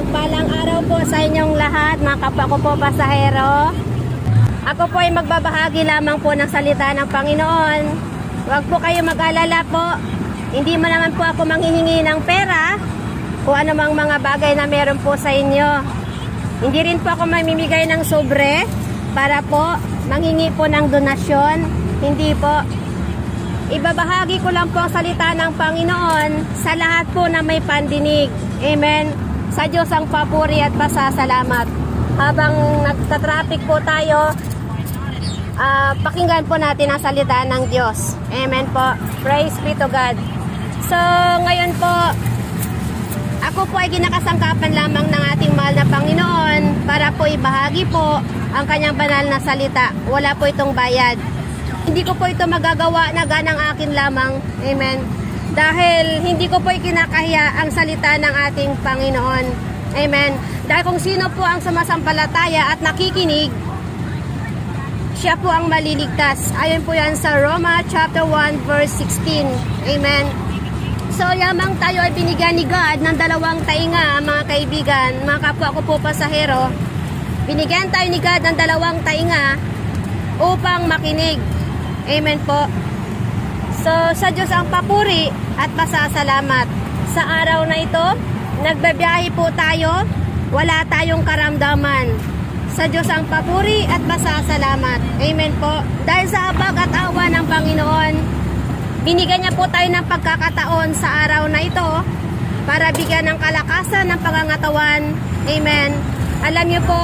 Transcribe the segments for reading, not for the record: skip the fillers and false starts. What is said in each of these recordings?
Mapagpalang araw po sa inyong lahat, mga kapwa ko po pasahero. Ako po ay magbabahagi lamang po ng salita ng Panginoon. Huwag po kayo mag-alala po. Hindi mo naman po ako manghihingi ng pera kung anumang mga bagay na meron po sa inyo. Hindi rin po ako mamimigay ng sobre para po manghingi po ng donasyon. Hindi po. Ibabahagi ko lang po ang salita ng Panginoon sa lahat po na may pandinig. Amen. Sa Diyos ang papuri at pasasalamat. Habang nagtatraffic po tayo, pakinggan po natin ang salita ng Diyos. Amen po. Praise be to God. So, ngayon po, ako po ay ginakasangkapan lamang ng ating mahal na Panginoon para po ibahagi po ang kanyang banal na salita. Wala po itong bayad. Hindi ko po ito magagawa na ganang akin lamang. Amen. Dahil hindi ko po kinakahiya ang salita ng ating Panginoon. Amen. Dahil kung sino po ang sumasampalataya at nakikinig, siya po ang maliligtas. Ayon po yan sa Roma chapter 1 verse 16. Amen. So, yamang tayo ay binigyan ni God ng dalawang tainga, mga kaibigan, mga kapwa ko po pasahero. Binigyan tayo ni God ng dalawang tainga upang makinig. Amen po. So, sa Diyos ang papuri at pasasalamat. Sa araw na ito, nagbabiyahe po tayo, wala tayong karamdaman. Sa Diyos ang papuri at pasasalamat. Amen po. Dahil sa habag at awa ng Panginoon, binigyan niya po tayo ng pagkakataon sa araw na ito para bigyan ng kalakasan ng pangangatawan. Amen. Alam niyo po,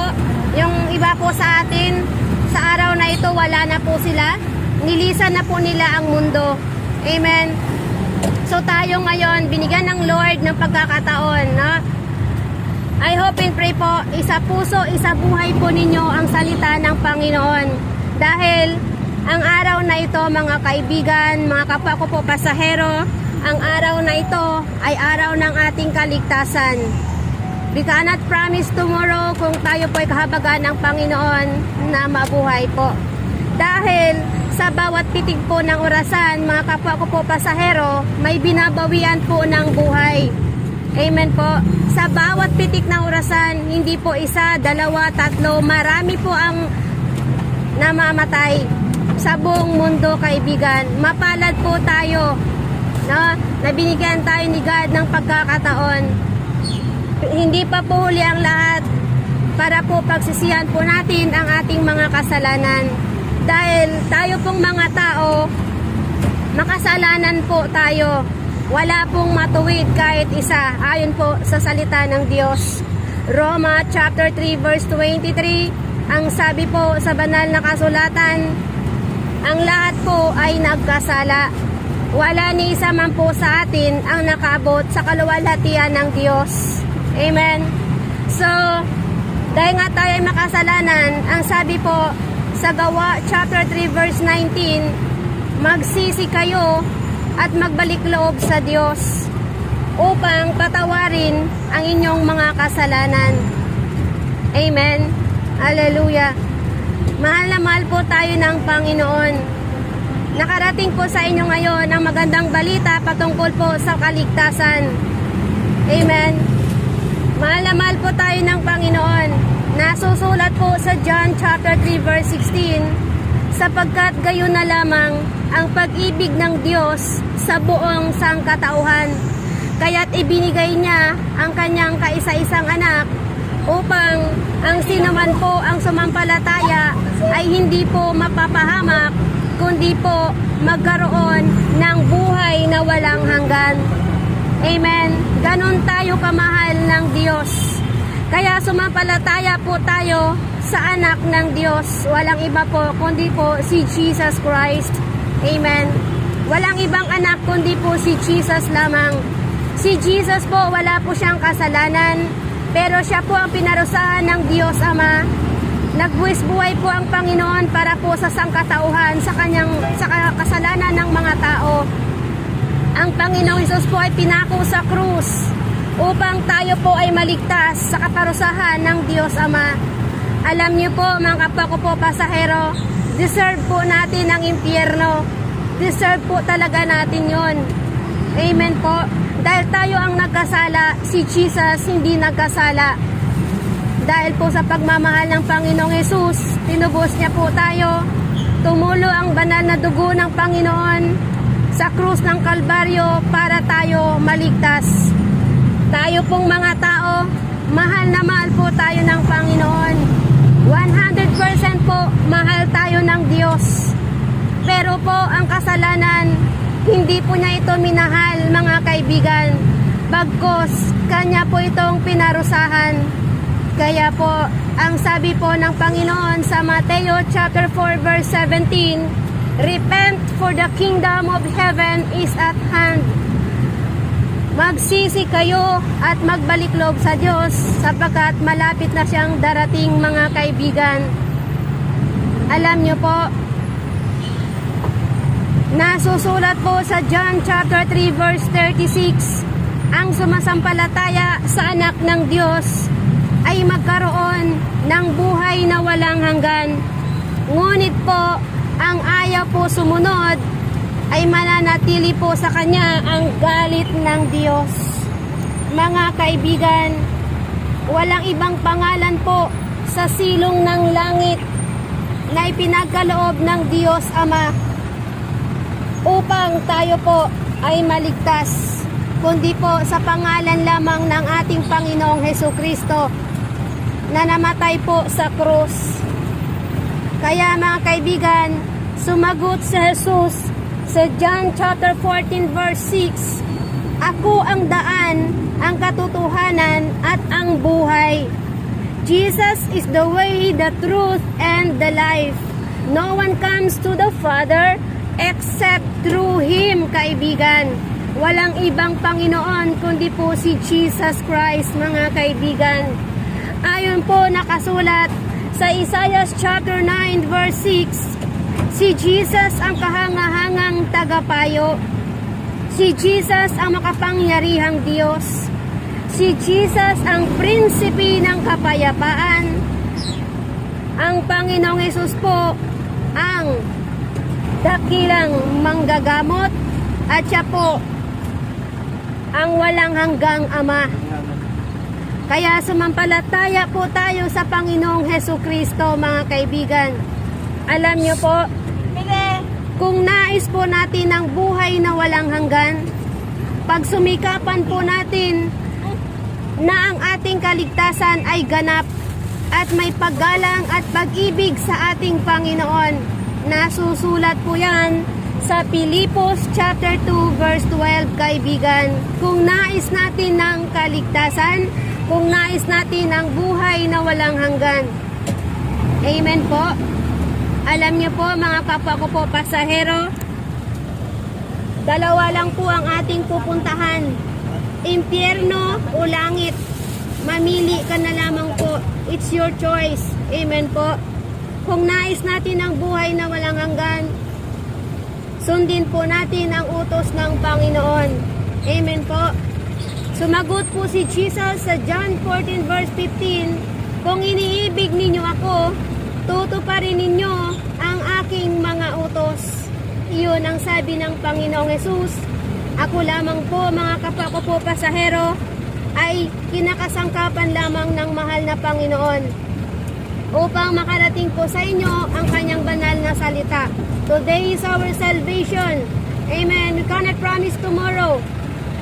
yung iba po sa atin, sa araw na ito wala na po sila. Nilisan na po nila ang mundo. Amen. So tayo ngayon, binigyan ng Lord ng pagkakataon. No? I hope and pray po, isa puso, isa buhay po ninyo ang salita ng Panginoon. Dahil ang araw na ito, mga kaibigan, mga kapwa ko po pasahero, ang araw na ito ay araw ng ating kaligtasan. We cannot promise tomorrow kung tayo po ay kahabagan ng Panginoon na mabuhay po. Dahil sa bawat pitig po ng orasan, mga kapwa ko po pasahero, may binabawian po ng buhay. Amen po. Sa bawat pitik ng orasan, hindi po isa, dalawa, tatlo, marami po ang namamatay sa buong mundo, kaibigan. Mapalad po tayo, no? Nabinigyan tayo ni God ng pagkakataon. Hindi pa po huli ang lahat para po pagsisihan po natin ang ating mga kasalanan. Dahil tayo pong mga tao, makasalanan po tayo. Wala pong matuwid kahit isa. Ayon po sa salita ng Diyos. Roma chapter 3 verse 23, ang sabi po sa banal na kasulatan, ang lahat po ay nagkasala. Wala ni isa man po sa atin ang nakaabot sa kaluwalhatian ng Diyos. Amen. So, dahil nga tayo ay makasalanan, ang sabi po sa Gawa chapter 3 verse 19, magsisi kayo at magbalik loob sa Diyos upang patawarin ang inyong mga kasalanan. Amen. Hallelujah. Mahal na mahal po tayo ng Panginoon. Nakarating po sa inyo ngayon ang magandang balita patungkol po sa kaligtasan. Amen. Mahal na mahal po tayo ng Panginoon. Nasusulat po sa John chapter 3 verse 16, sapagkat gayon na lamang ang pag-ibig ng Diyos sa buong sangkatauhan, kaya't ibinigay niya ang kanyang kaisa-isang anak upang ang sinuman po ang sumampalataya ay hindi po mapapahamak, kundi po magkaroon ng buhay na walang hanggan. Amen. Ganon tayo kamahal ng Diyos. Kaya sumampalataya po tayo sa anak ng Diyos. Walang iba po kundi po si Jesus Christ. Amen. Walang ibang anak kundi po si Jesus lamang. Si Jesus po, wala po siyang kasalanan, pero siya po ang pinarusahan ng Diyos Ama. Nagbuwis buhay po ang Panginoon para po sa sangkatauhan, sa kasalanan ng mga tao. Ang Panginoong Hesus po ay pinako sa krus upang tayo po ay maligtas sa kaparusahan ng Diyos Ama. Alam niyo po, mga kapwa ko po pasahero, deserve po natin ang impyerno. Deserve po talaga natin yon. Amen po. Dahil tayo ang nagkasala, si Jesus hindi nagkasala. Dahil po sa pagmamahal ng Panginoong Hesus, tinubos niya po tayo. Tumulo ang banal na dugo ng Panginoon sa krus ng Kalbaryo para tayo maligtas. Tayo pong mga tao, mahal na mahal po tayo ng Panginoon. 100% po mahal tayo ng Diyos. Pero po ang kasalanan, hindi po niya ito minahal, mga kaibigan. Bagkos, kanya po itong pinarusahan. Kaya po, ang sabi po ng Panginoon sa Mateo chapter 4 verse 17, repent for the kingdom of heaven is at hand. Magsisi kayo at magbalik loob sa Diyos sapagkat malapit na siyang darating, mga kaibigan. Alam niyo po, nasusulat po sa John chapter 3 verse 36, ang sumasampalataya sa anak ng Diyos ay magkaroon ng buhay na walang hanggan. Ngunit po, ang ayaw po sumunod ay mananatili po sa kanya ang galit ng Diyos. Mga kaibigan, walang ibang pangalan po sa silong ng langit na ipinagkaloob ng Diyos Ama upang tayo po ay maligtas, kundi po sa pangalan lamang ng ating Panginoong Hesukristo na namatay po sa krus. Kaya mga kaibigan, sumagot si Jesus sa John chapter 14 verse 6, ako ang daan, ang katotohanan at ang buhay. Jesus is the way, the truth, and the life. No one comes to the Father except through Him, kaibigan. Walang ibang Panginoon kundi po si Jesus Christ, mga kaibigan. Ayon po nakasulat sa Isaiah chapter 9 verse 6, si Jesus ang kahangahangang tagapayo. Si Jesus ang makapangyarihang Diyos. Si Jesus ang prinsipe ng kapayapaan. Ang Panginoong Hesus po ang dakilang manggagamot at siya po ang walang hanggang Ama. Kaya sumampalataya po tayo sa Panginoong Hesukristo, mga kaibigan. Alam niyo po, kung nais po natin ang buhay na walang hanggan, pagsumikapan po natin na ang ating kaligtasan ay ganap at may paggalang at pag-ibig sa ating Panginoon. Nasusulat po yan sa Pilipos chapter 2 verse 12, kaibigan. Kung nais natin ng kaligtasan, kung nais natin ang buhay na walang hanggan. Amen po. Alam niyo po, mga kapwa ko po pasahero, dalawa lang po ang ating pupuntahan, impyerno o langit. Mamili ka na lamang po. It's your choice. Amen po. Kung nais natin ang buhay na walang hanggan, sundin po natin ang utos ng Panginoon. Amen po. Sumagot po si Jesus sa John 14 verse 15, kung iniibig ninyo ako, tutuparin ninyo ang aking mga utos. Iyon ang sabi ng Panginoong Hesus. Ako lamang po, mga kapwa ko po pasahero, ay kinakasangkapan lamang ng mahal na Panginoon upang makarating po sa inyo ang kanyang banal na salita. Today is our salvation. Amen. We cannot promise tomorrow.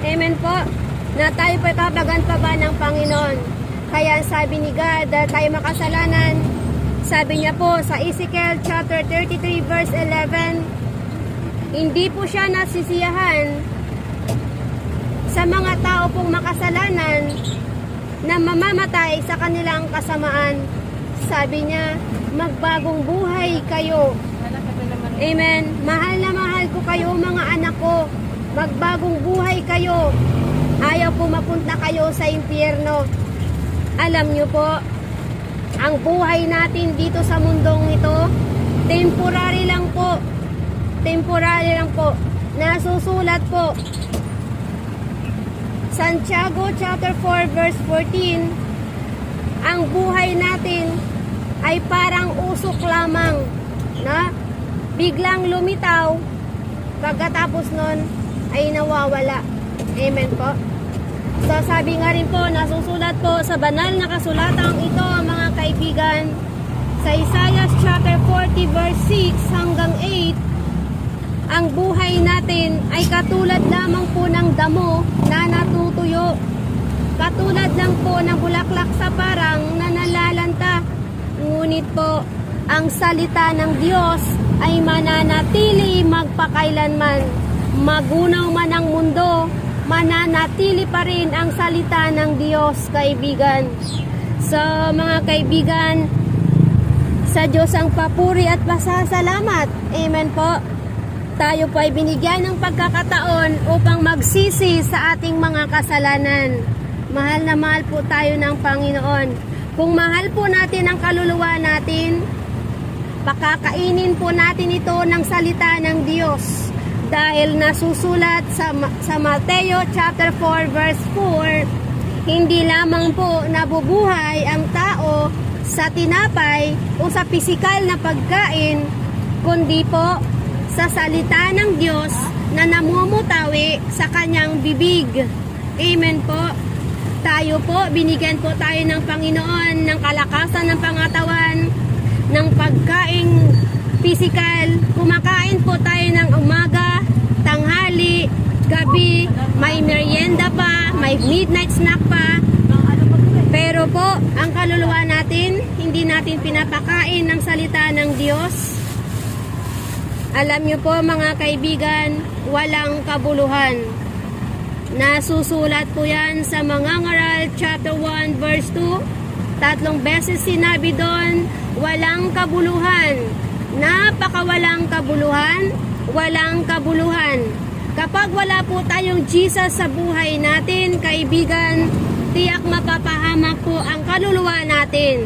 Amen po. Na tayo po kabagan pa ba ng Panginoon. Kaya sabi ni God, tayo makasalanan, sabi niya po sa Ezekiel chapter 33 verse 11, hindi po siya nasisiyahan sa mga tao pong makasalanan na mamamatay sa kanilang kasamaan. Sabi niya, magbagong buhay kayo. Amen. Mahal na mahal ko kayo, mga anak ko. Magbagong buhay kayo. Ayaw po mapunta kayo sa impyerno. Alam nyo po, ang buhay natin dito sa mundong ito, temporary lang po. Temporary lang po. Nasusulat po. Santiago chapter 4 verse 14, ang buhay natin ay parang usok lamang na biglang lumitaw, pagkatapos nun ay nawawala. Amen po. So sabi nga rin po, nasusulat po sa banal na kasulatang ito mga kaibigan, sa Isaiah chapter 40 verse 6 hanggang 8, ang buhay natin ay katulad lamang po ng damo na natutuyo. Katulad lang po ng bulaklak sa parang na nalalanta. Ngunit po, ang salita ng Diyos ay mananatili magpakailanman. Magunaw man ang mundo, mananatili pa rin ang salita ng Diyos, kaibigan. So, mga kaibigan, sa Diyos ang papuri at pasasalamat. Amen po. Tayo po ay binigyan ng pagkakataon upang magsisi sa ating mga kasalanan. Mahal na mahal po tayo ng Panginoon. Kung mahal po natin ang kaluluwa natin, pakakainin po natin ito ng salita ng Diyos. Dahil nasusulat sa Mateo chapter 4 verse 4, hindi lamang po nabubuhay ang tao sa tinapay o sa pisikal na pagkain, kundi po sa salita ng Diyos na namumutawi sa kanyang bibig. Amen po. Tayo po, binigyan po tayo ng Panginoon ng kalakasan ng pangatawan, ng pagkaing pisikal. Kumakain po tayo ng umaga, tanghali, gabi, may merienda pa, may midnight snack pa. Pero po, ang kaluluwa natin, hindi natin pinapakain ng salita ng Diyos. Alam niyo po mga kaibigan, walang kabuluhan. Nasusulat po yan sa Mga Ngaral chapter 1 verse 2. 3 beses sinabi doon, walang kabuluhan. Napakawalang kabuluhan, walang kabuluhan. Kapag wala po tayong Jesus sa buhay natin, kaibigan, tiyak mapapahamak po ang kaluluwa natin.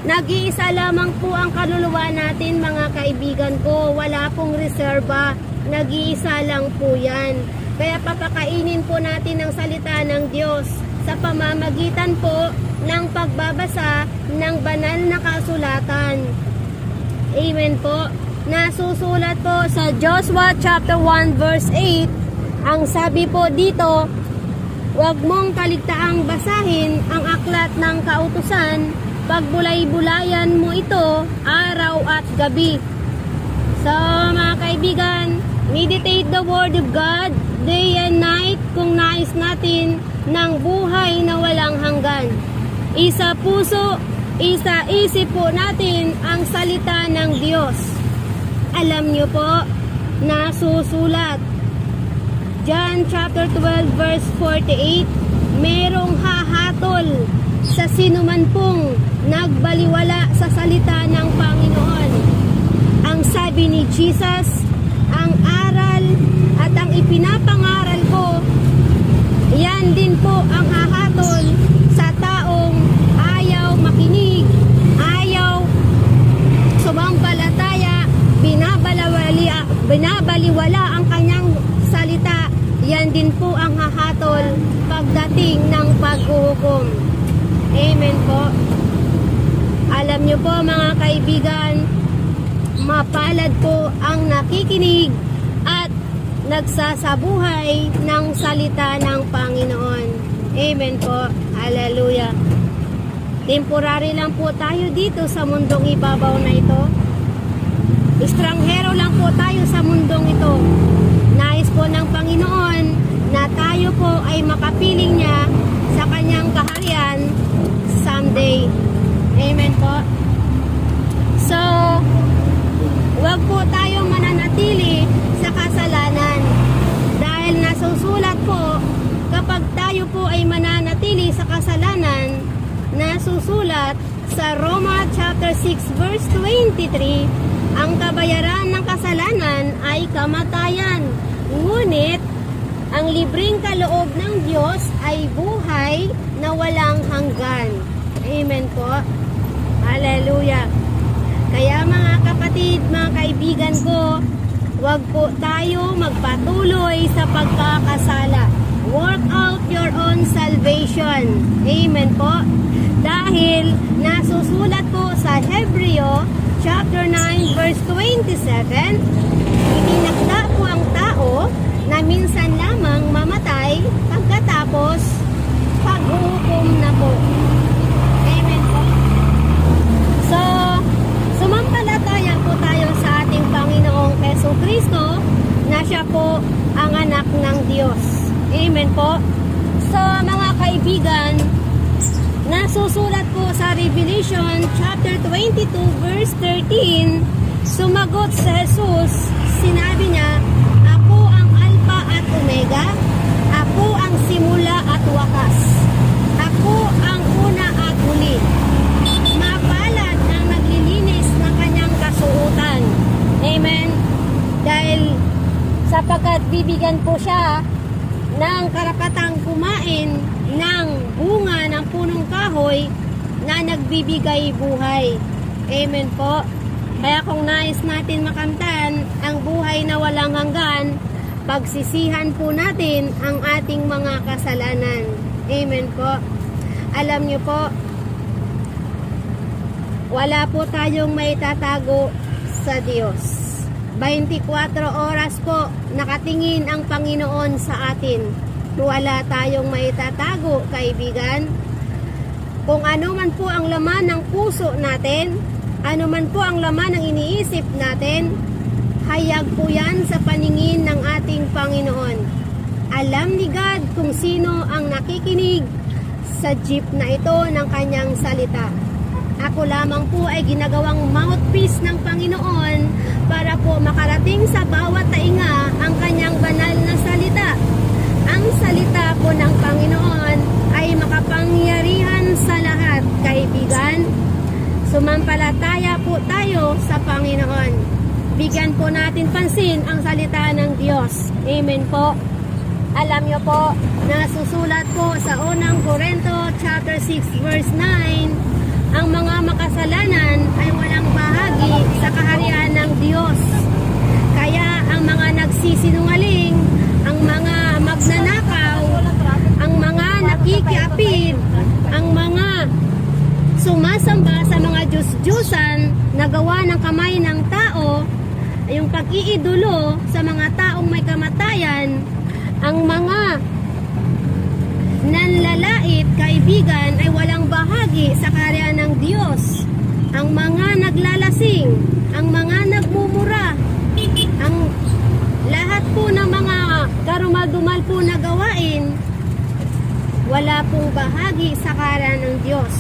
Nag-iisa lamang po ang kaluluwa natin mga kaibigan ko. Wala pong reserba. Nag-iisa lang po yan. Kaya papakainin po natin ang salita ng Diyos sa pamamagitan po ng pagbabasa ng banal na kasulatan. Amen po. Nasusulat po sa Joshua chapter 1 verse 8, ang sabi po dito, huwag mong kaligtaang basahin ang aklat ng kautusan, pagbulay-bulayan mo ito araw at gabi. So mga kaibigan, meditate the word of God day and night kung nais natin ng buhay na walang hanggan. Isa puso, isa isip po natin ang salita ng Diyos. Alam niyo po, nasusulat John chapter 12 verse 48, merong hahatol sa sinuman pong nagbaliwala sa salita ng Panginoon. Ang sabi ni Jesus, ang aral at ang ipinapangaral ko, yan din po ang hahatol sa taong ayaw makinig, ayaw sumampalataya, binabaliwala ang kanyang salita. Yan din po ang hahatol pagdating ng paghuhukom. Amen po. Alam niyo po mga kaibigan, mapalad po ang nakikinig at nagsasabuhay ng salita ng Panginoon. Amen po. Hallelujah. Temporary lang po tayo dito sa mundong ibabaw na ito. Estranghero lang po tayo sa mundong ito. Nais po ng Panginoon na tayo po ay makapiling niya sa kanyang kaharian someday. Amen po. So, wag po tayong mananatili sa kasalanan. Dahil nasusulat po, kapag tayo po ay mananatili sa kasalanan, nasusulat sa Roma chapter 6 verse 23, ang kabayaran ng kasalanan ay kamatayan. Ngunit, ang libreng kaloob ng Diyos ay buhay na walang hanggan. Amen po. Hallelujah. Kaya mga kapatid, mga kaibigan ko, huwag po tayo magpatuloy sa pagkakasala. Work out your own salvation. Amen po. Dahil nasusulat po sa Hebreo chapter 9 verse 27, itinakda po ang tao na minsan lamang mamatay pagkatapos paghukom na po. Amen po. So, sumampalataya po tayo sa ating Panginoong Jesucristo na siya po ang anak ng Diyos. Amen po. So, mga kaibigan, nasusulat po sa Revelation chapter 22 verse 13, sumagot si Jesus, sinabi niya, "Ako ang Alpha at Omega, ako ang simula at wakas. Ako ang una at huli. Mapalad ang naglilinis ng kanyang kasuotan." Amen. Dahil sapagkat bibigyan po siya ng karapatang kumain ng bunga ng punong kahoy na nagbibigay buhay. Amen po. Kaya kung nais natin makamtan ang buhay na walang hanggan, pagsisihan po natin ang ating mga kasalanan. Amen po. Alam niyo po, wala po tayong maitatago sa Diyos. 24 oras po nakatingin ang Panginoon sa atin. Wala tayong maitatago, kaibigan. Kung ano man po ang laman ng puso natin, ano man po ang laman ng iniisip natin, hayag po yan sa paningin ng ating Panginoon. Alam ni God kung sino ang nakikinig sa jeep na ito ng kanyang salita. Ako lamang po ay ginagawang mouthpiece ng Panginoon para po makarating sa bawat tainga ang kanyang banal na salita. Ang salita po ng Panginoon ay makapangyarihan sa lahat, kaibigan. Sumampalataya po tayo sa Panginoon. Bigyan po natin pansin ang salita ng Diyos. Amen po. Alam niyo po, nasusulat po sa unang Korinto chapter 6 verse 9, ang mga makasalanan ay walang bahagi sa kaharian ng Diyos. Kaya ang mga nagsisinungaling, ang mga magnanakaw, ang mga nakikiapid, ang mga sumasamba sa mga Diyos-Diyusan na gawa ng kamay ng tao, yung pag-iidolo sa mga taong may kamatayan, ang mga nanlalait, kaibigan, ay walang bahagi sa kaharian ng Diyos. Ang mga naglalasing, ang mga nagmumura, ang lahat po ng mga karumal-dumal po na gawain, wala pong bahagi sa kaharian ng Diyos.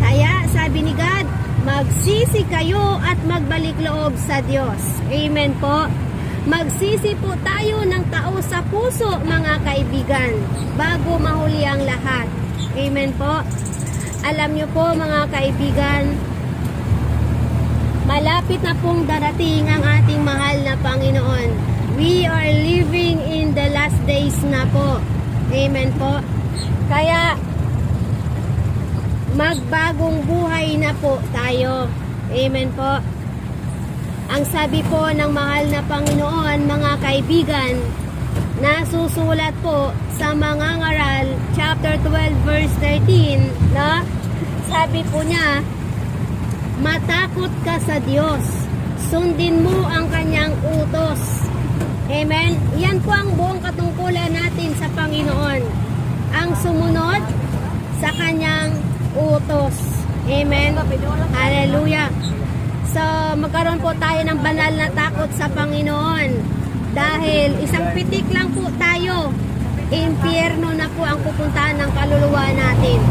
Kaya sabi ni God, magsisi kayo at magbalik loob sa Diyos. Amen po. Magsisi po tayo ng tao sa puso, mga kaibigan, bago mahuli ang lahat. Amen po. Alam niyo po, mga kaibigan, malapit na pong darating ang ating mahal na Panginoon. We are living in the last days na po. Amen po. Kaya, magbagong buhay na po tayo. Amen po. Ang sabi po ng mahal na Panginoon, mga kaibigan, nasusulat po sa mga ngaral, chapter 12, verse 13, na sabi po niya, matakot ka sa Diyos, sundin mo ang kanyang utos. Amen? Yan po ang buong katungkulan natin sa Panginoon. Ang sumunod sa kanyang utos. Amen? Hallelujah. So, magkaroon po tayo ng banal na takot sa Panginoon. Dahil isang pitik lang po tayo, impyerno na po ang pupuntahan ng kaluluwa natin.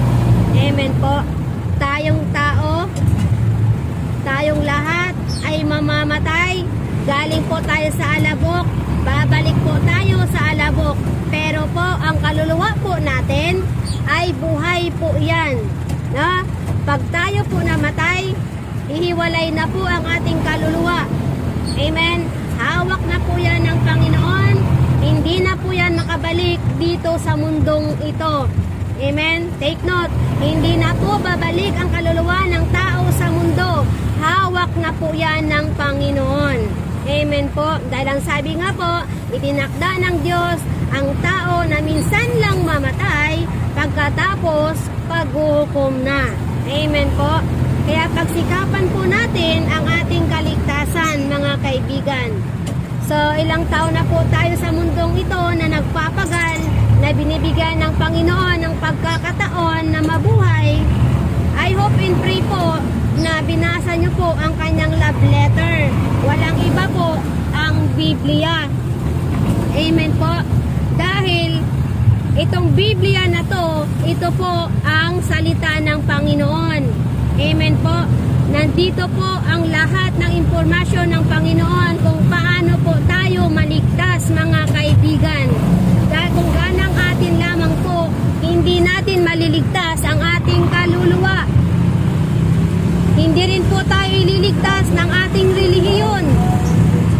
Amen po. Tayong tao, tayong lahat ay mamamatay. Galing po tayo sa alabok, babalik po tayo sa alabok. Pero po, ang kaluluwa po natin ay buhay po yan. No? Pag tayo po namatay, ihiwalay na po ang ating kaluluwa. Amen. Hawak na po yan ng Panginoon. Hindi na po yan makabalik dito sa mundong ito. Amen. Take note. Hindi na po babalik ang kaluluwa ng tao sa mundo. Hawak na po yan ng Panginoon. Amen po. Dahil ang sabi nga po, itinakda ng Diyos ang tao na minsan lang mamatay, pagkatapos paghuhukom na. Amen po. Kaya pagsikapan po natin ang ating kaligtasan, mga kaibigan. So, ilang taon na po tayo sa mundong ito na nagpapagal, na binibigyan ng Panginoon ng pagkakataon na mabuhay. I hope and pray po na binasa nyo po ang kanyang love letter. Walang iba po ang Biblia. Amen po. Dahil itong Biblia na to, ito po ang salita ng Panginoon. Amen po. Nandito po ang lahat ng impormasyon ng Panginoon kung paano po tayo maligtas, mga kaibigan. Dahil kung ganang atin lamang po, hindi natin maliligtas ang ating kaluluwa. Hindi rin po tayo ililigtas ng ating relihiyon.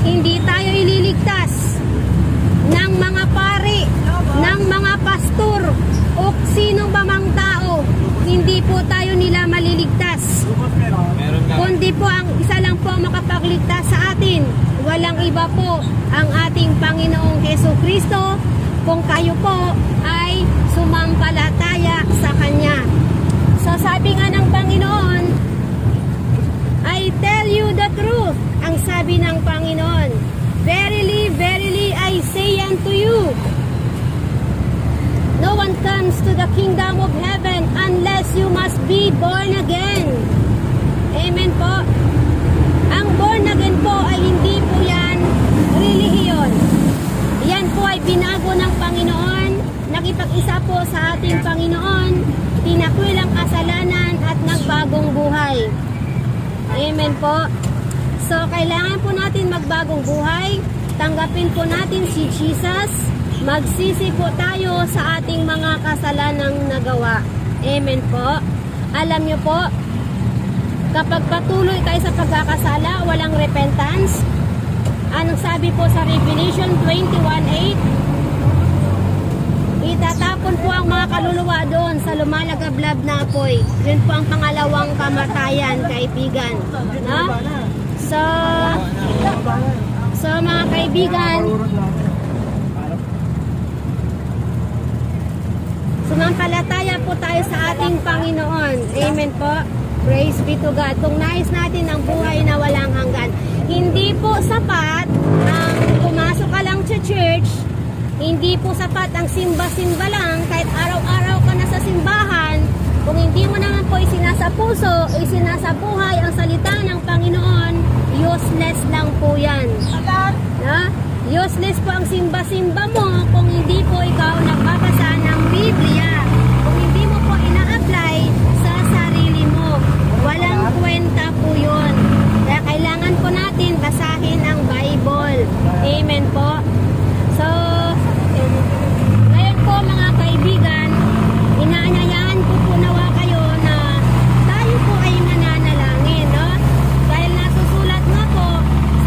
Hindi tayo ililigtas ng mga pari, ng mga pastor, o sino ba mang tao. Hindi po tayo nila maliligtas. Kundi po ang isa lang po ang makapagligtas sa atin. Walang iba po ang ating Panginoong Jesucristo kung kayo po ay sumampalataya sa Kanya. So sabi nga ng Panginoon, I tell you the truth. Ang sabi ng Panginoon, verily, verily, I say unto you, no one comes to the kingdom of heaven unless you must be born again. Amen po. Ang born again po ay hindi po yan relihiyon. Yan po ay binago ng Panginoon, nakipag-isa po sa ating Panginoon, tinakwil ang kasalanan at nagbagong buhay. Amen po. So, kailangan po natin magbagong buhay. Tanggapin po natin si Jesus. Magsisi po tayo sa ating mga kasalanang nagawa. Amen po. Alam nyo po, kapag patuloy tayo sa pagkakasala, walang repentance. Anong sabi po sa Revelation 21:8? Itatapon po ang mga kaluluwa doon sa lumalagablab na apoy. Yun po ang pangalawang kamatayan, kaibigan. No? So mga kaibigan, sumampalataya po tayo sa ating Panginoon. Amen po. Praise be to God. Kung nais natin ang buhay na walang hanggan, hindi po sapat ang pumasok ka lang sa church. Hindi po sapat ang simba-simba lang kahit araw-araw ka na sa simbahan. Kung hindi mo naman po isinasapuso, isinasabuhay ang salita ng Panginoon, useless lang po yan. Na? Useless po ang simba-simba mo kung hindi po ikaw nagbabasa ng Biblia. Kung hindi mo po ina-apply sa sarili mo. Walang kwenta po yun. Kaya kailangan po natin basahin ang Bible. Amen po. So, ngayon po mga kaibigan, inaanyayahan ko po nawa kayo na tayo po ay mananalangin, no? Dahil nasusulat nga po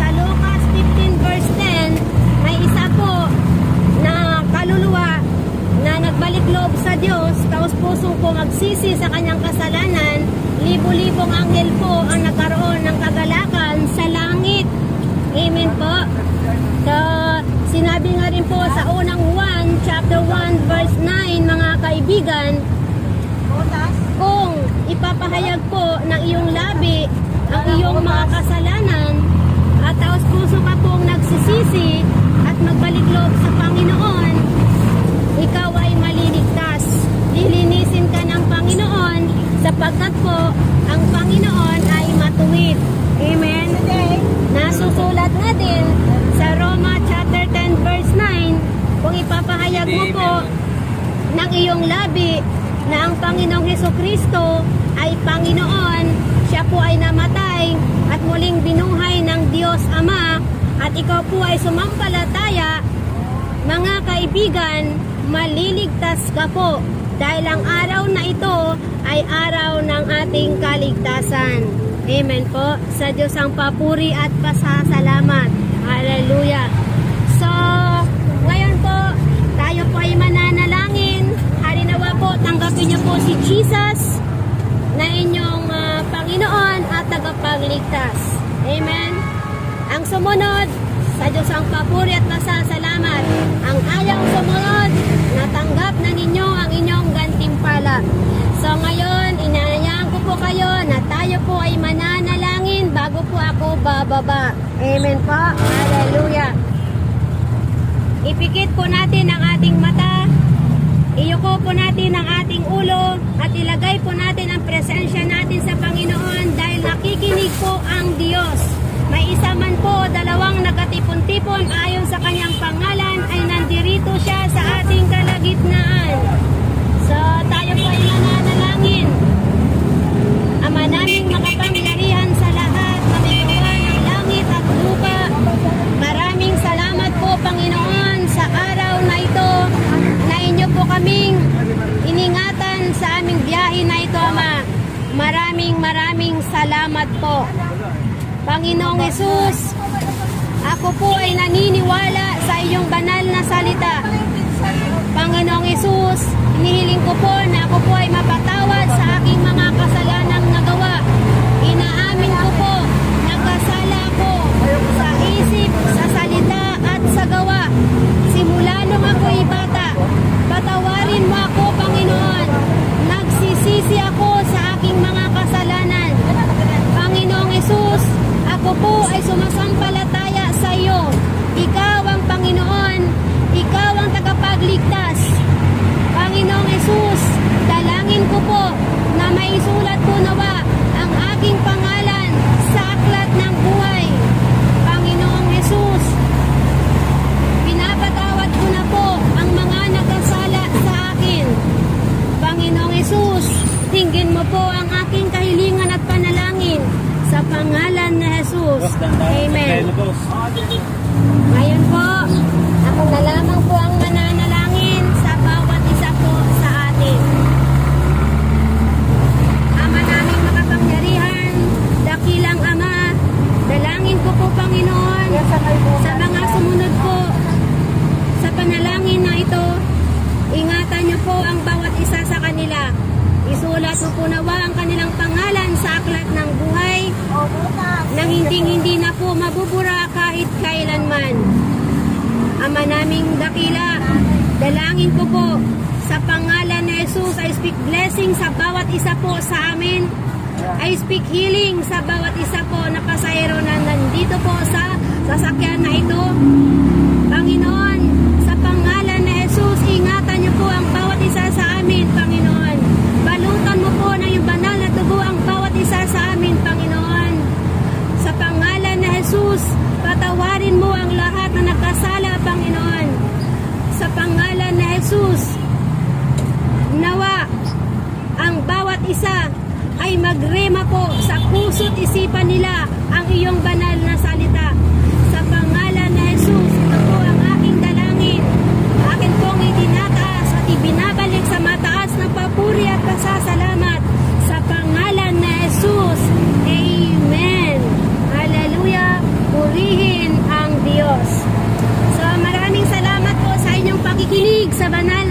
sa Lucas 15 verse 10, may isa po na kaluluwa na nagbalik loob sa Diyos, taos puso po magsisi sa kanyang kasalanan, libo-libong anghel po ang nagkaroon ng kagalakan sa langit. Amen po. So, sinabi nga rin po sa unang Juan, chapter 1, verse 9, mga kaibigan, kung ipapahayag po ng iyong labi ang iyong mga kasalanan at taos puso ka pong nagsisisi at magbalik loob sa Panginoon, ikaw ay maliligtas. Lilinisin ka ng Panginoon sapagkat po ang Panginoon ay matuwid. Amen? Nasusulat na din sa Roma chapter 10 verse 9, kung ipapahayag mo po ng iyong labi na ang Panginoong Hesukristo ay Panginoon, siya po ay namatay at muling binuhay ng Diyos Ama, at ikaw po ay sumampalataya, mga kaibigan, maliligtas ka po dahil ang araw na ito ay araw ng ating kaligtasan. Amen po. Sa Diyos ang papuri at pasasalamat. Hallelujah. So, ngayon po, tayo po ay mananalangin. Halinawa po, tanggapin niyo po si Jesus na inyong Panginoon at tagapagligtas. Amen. Ang sumunod, sa Diyos ang papuri at pasasalamat. Ang ayaw sumunod, natanggap na ninyo ang inyong gantimpala. So ngayon, inaanyayahan ko po kayo na tayo po ay mananalangin bago po ako bababa. Amen po. Hallelujah. Ipikit po natin ang ating mata. Iyuko po natin ang ating ulo at ilagay po natin ang presensya natin sa Panginoon dahil nakikinig po ang Diyos. May isa man po o dalawang nagatipon-tipon ayon sa kanyang pangalan ay nandirito siya sa ating kalagitnaan. So tayo po ay mananalangin. Ama naming makapangyarihan sa lahat, Panginoon ng langit at lupa. Maraming salamat po Panginoon sa araw na ito na inyo po kaming iningatan sa aming biyahe na ito, Ama. Maraming salamat po. Panginoong Hesus, ako po ay naniniwala sa iyong banal na salita. Panginoong Hesus, inihiling ko po na ako po ay mapatawad sa aking mga kasalanang nagawa. Inaamin ko po, nagkasala ako sa isip, sa salita at sa gawa. Simula nung ako'y bata, patawarin mo ako, Panginoon. Nagsisisi ako sa aking mga kasalanan. Panginoong Hesus, ako po ay sumasampalataya sa iyo. Ikaw ang Panginoon, ikaw ang tagapagligtas. Panginoong Hesus, dalangin ko po na maisulat po nawa ang aking pangalan sa aklat ng buhay. Panginoong Hesus, pinapatawad ko na po ang mga nagkasala sa akin. Panginoong Hesus, tingin mo po ang aking kahilingan at panalangin sa pangalan ni Jesus. Amen. Ngayon po, ako na lamang po ang mananalangin sa bawat isa po sa atin. Ama naming makapangyarihan, dakilang Ama, dalangin ko po Panginoon sa mga sumunod po sa panalangin na ito. Ingatan niyo po ang bawat isa sa kanila. Isulat mo po nawa ang kanilang pangalan sa aklat ng buhay nang hindi na po mabubura kahit kailanman. Ama naming dakila, dalangin ko po sa pangalan ni Jesus. I speak blessing sa bawat isa po sa amin. I speak healing sa bawat isa po na pasahero na nandito po sa sasakyan na ito. Panginoon, sa pangalan ni Jesus, ingatan niyo po ang bawat isa sa amin, Panginoon. Balutan mo po na yung banal na dugo ang bawat isa sa amin, Panginoon. Sa pangalan ni Jesus, patawarin mo ang lahat na nagkasala, Panginoon. Sa pangalan ni Jesus, nawa ang bawat isa ay magrema po sa puso't isipan nila ang iyong banal na salita. Sa pangalan ni Jesus, ito po ang aking dalangin. Akin pong itinataas at ibinabalik sa mataas na papuri at pasasalamat sa pangalan ni Jesus. Amen. Hallelujah. Purihin ang Diyos. So maraming salamat po sa inyong pakikinig sa banal